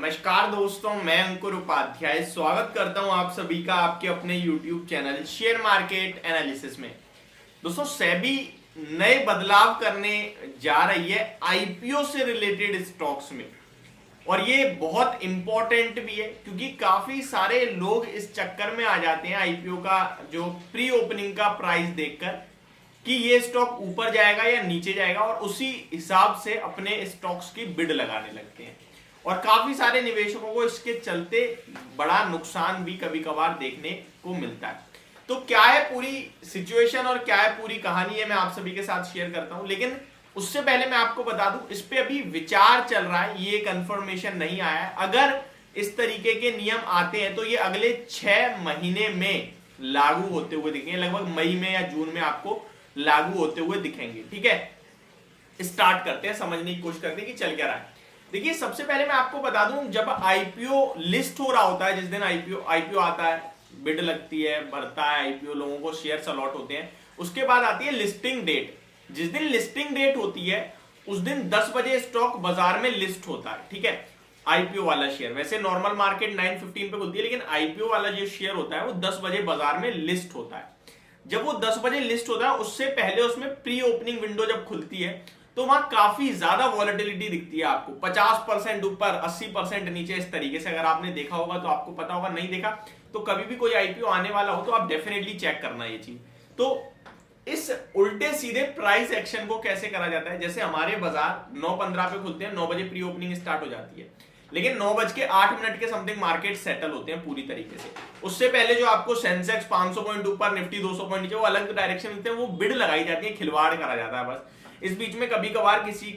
नमस्कार दोस्तों, मैं अंकुर उपाध्याय स्वागत करता हूं आप सभी का आपके अपने YouTube channel share market analysis में। दोस्तों, सेबी नए बदलाव करने जा रही है आईपीओ से रिलेटेड स्टॉक्स में, और ये बहुत इंपॉर्टेंट भी है क्योंकि काफी सारे लोग इस चक्कर में आ जाते हैं आईपीओ का जो प्री ओपनिंग का प्राइस देखकर कि ये स्टॉक ऊपर जाएगा या नीचे जाएगा, और उसी हिसाब से अपने स्टॉक्स की बिड लगाने लगते हैं। और काफी सारे निवेशकों को इसके चलते बड़ा नुकसान भी कभी कभार देखने को मिलता है। तो क्या है पूरी सिचुएशन और क्या है पूरी कहानी है, मैं आप सभी के साथ शेयर करता हूं। लेकिन उससे पहले मैं आपको बता दूं, इस पे अभी विचार चल रहा है, ये कंफर्मेशन नहीं आया है। अगर इस तरीके के नियम आते हैं तो ये अगले 6 महीने में लागू होते हुए दिखेंगे, लगभग मई में या जून में आपको लागू होते हुए दिखेंगे। ठीक है, स्टार्ट करते हैं, समझने की कोशिश करते हैं कि चल क्या रहा है। देखिए, सबसे पहले मैं आपको बता दूं, जब आईपीओ लिस्ट हो रहा होता है, जिस दिन आईपीओ आता है, बिड लगती है, भरता है आईपीओ, लोगों को शेयर्स अलॉट होते हैं, उसके बाद आती है लिस्टिंग डेट। जिस दिन लिस्टिंग डेट होती है उस दिन 10 बजे स्टॉक बाजार में लिस्ट होता है। ठीक है, आईपीओ वाला शेयर, वैसे नॉर्मल मार्केट 9:15 पे खुलती है, लेकिन आईपीओ वाला जो शेयर होता है वो 10 बजे बाजार में लिस्ट होता है। जब वो 10 बजे लिस्ट होता है, उससे पहले उसमें प्री ओपनिंग विंडो जब खुलती है तो वहां काफी ज्यादा वॉलेटिलिटी दिखती है आपको, 50% ऊपर, 80% नीचे, इस तरीके से। अगर आपने देखा होगा तो आपको पता होगा, नहीं देखा तो कभी भी कोई आईपीओ आने वाला हो तो आप डेफिनेटली चेक करना ये चीज। तो इस उल्टे सीधे प्राइस एक्शन को कैसे करा जाता है, जैसे हमारे बाजार 9:15 पे खुलते हैं, 9 बजे प्री ओपनिंग स्टार्ट हो जाती है, लेकिन 9:08 के समथिंग मार्केट सेटल होते हैं पूरी तरीके से। उससे पहले जो आपको सेंसेक्स 500 पॉइंट ऊपर, निफ्टी 200 पॉइंट नीचे, वो अलग डायरेक्शन मिलते हैं, वो बिड लगाई जाती है, खिलवाड़ करा जाता है बस। इस बीच में कभी कभार किसी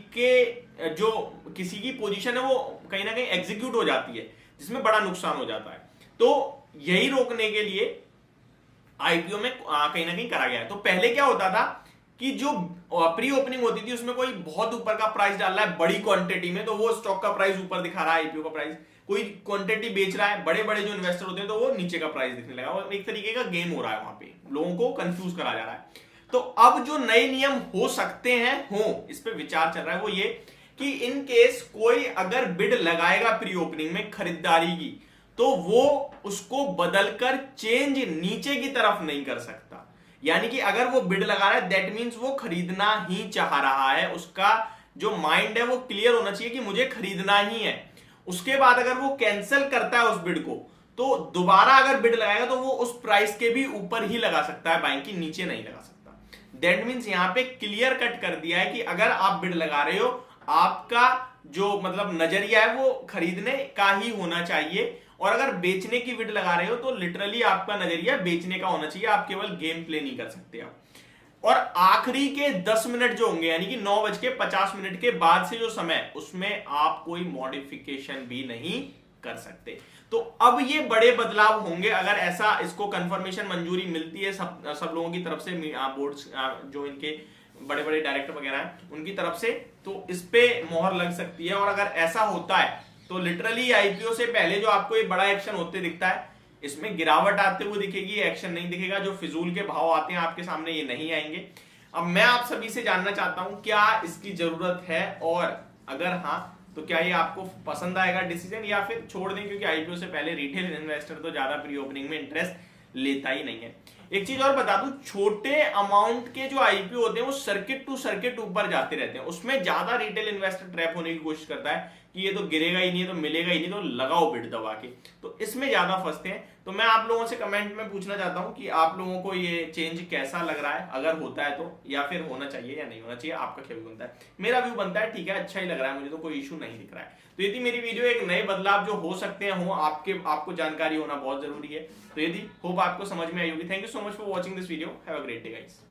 की पोजीशन है वो कहीं ना कहीं एग्जीक्यूट हो जाती है, जिसमें बड़ा नुकसान हो जाता है। तो यही रोकने के लिए आईपीओ में कहीं ना कहीं करा गया है। तो पहले क्या होता था कि जो प्री ओपनिंग होती थी उसमें कोई बहुत ऊपर का प्राइस डाल रहा है बड़ी क्वांटिटी में, तो वो स्टॉक का प्राइस ऊपर दिखा रहा है, आईपीओ का प्राइस। कोई क्वांटिटी बेच रहा है, बड़े बड़े जो इन्वेस्टर होते हैं, तो वो नीचे का प्राइस दिखने लगा, और एक तरीके का गेम हो रहा है, वहां पे लोगों को कंफ्यूज करा जा रहा है। तो अब जो नए नियम हो सकते हैं, इस पे विचार चल रहा है, वो ये कि इन केस कोई अगर बिड लगाएगा प्री ओपनिंग में खरीदारी की, तो वो उसको बदलकर चेंज नीचे की तरफ नहीं कर सकता। यानी कि अगर वो बिड लगा रहा है, दैट मींस वो खरीदना ही चाह रहा है, उसका जो माइंड है वो क्लियर होना चाहिए कि मुझे खरीदना ही है। उसके बाद अगर वो कैंसिल करता है उस बिड को, तो दोबारा अगर बिड लगाएगा तो वो उस प्राइस के भी ऊपर ही लगा सकता है, बाइंग की नीचे नहीं लगा सकता। दैट मींस यहां पे क्लियर कट कर दिया है कि अगर आप बिड लगा रहे हो, आपका जो मतलब नजरिया है वो खरीदने का ही होना चाहिए, और अगर बेचने की बिड लगा रहे हो तो लिटरली आपका नजरिया बेचने का होना चाहिए, आप केवल गेम प्ले नहीं कर सकते आप। और आखिरी के 10 मिनट जो होंगे, यानी कि 9:50 के बाद से जो समय, उसमें आप कोई मॉडिफिकेशन भी नहीं कर सकते। तो अब ये बड़े बदलाव होंगे अगर ऐसा इसको कंफर्मेशन मंजूरी मिलती है सब लोगों की तरफ से, बोर्ड्स जो इनके बड़े बड़े डायरेक्टर वगैरह हैं उनकी तरफ से, तो इस पे मोहर लग सकती है। और अगर ऐसा होता है तो लिटरली आईपीओ से पहले जो आपको ये बड़ा एक्शन होते दिखता है, इसमें गिरावट आते हुए दिखेगी, एक्शन नहीं दिखेगा। जो फिजूल के भाव आते हैं आपके सामने, ये नहीं आएंगे। अब मैं आप सभी से जानना चाहता हूं, क्या इसकी जरूरत है, और अगर हाँ तो क्या ये आपको पसंद आएगा डिसीजन, या फिर छोड़ दें, क्योंकि आईपीओ से पहले रिटेल इन्वेस्टर तो ज्यादा प्री ओपनिंग में इंटरेस्ट लेता ही नहीं है। एक चीज और बता दूं, छोटे अमाउंट के जो आईपीओ होते हैं वो सर्किट टू सर्किट ऊपर जाते रहते हैं, उसमें ज्यादा रिटेल इन्वेस्टर ट्रैप होने की कोशिश करता है कि ये तो गिरेगा ही नहीं, तो मिलेगा ही नहीं, तो लगाओ बिड दबा के, तो इसमें ज्यादा फंसते हैं। तो मैं आप लोगों से कमेंट में पूछना चाहता हूं कि आप लोगों को ये चेंज कैसा लग रहा है, अगर होता है तो, या फिर होना चाहिए या नहीं होना चाहिए, आपका क्या व्यू बनता है। मेरा व्यू बनता है ठीक है, अच्छा ही लग रहा है मुझे, तो कोई इशू नहीं दिख रहा है। तो यदि मेरी वीडियो एक नए बदलाव जो हो सकते हैं आपको जानकारी होना बहुत जरूरी है। तो यदि होप आपको समझ में आई होगी। Thank you so much for watching this video, have a great day guys.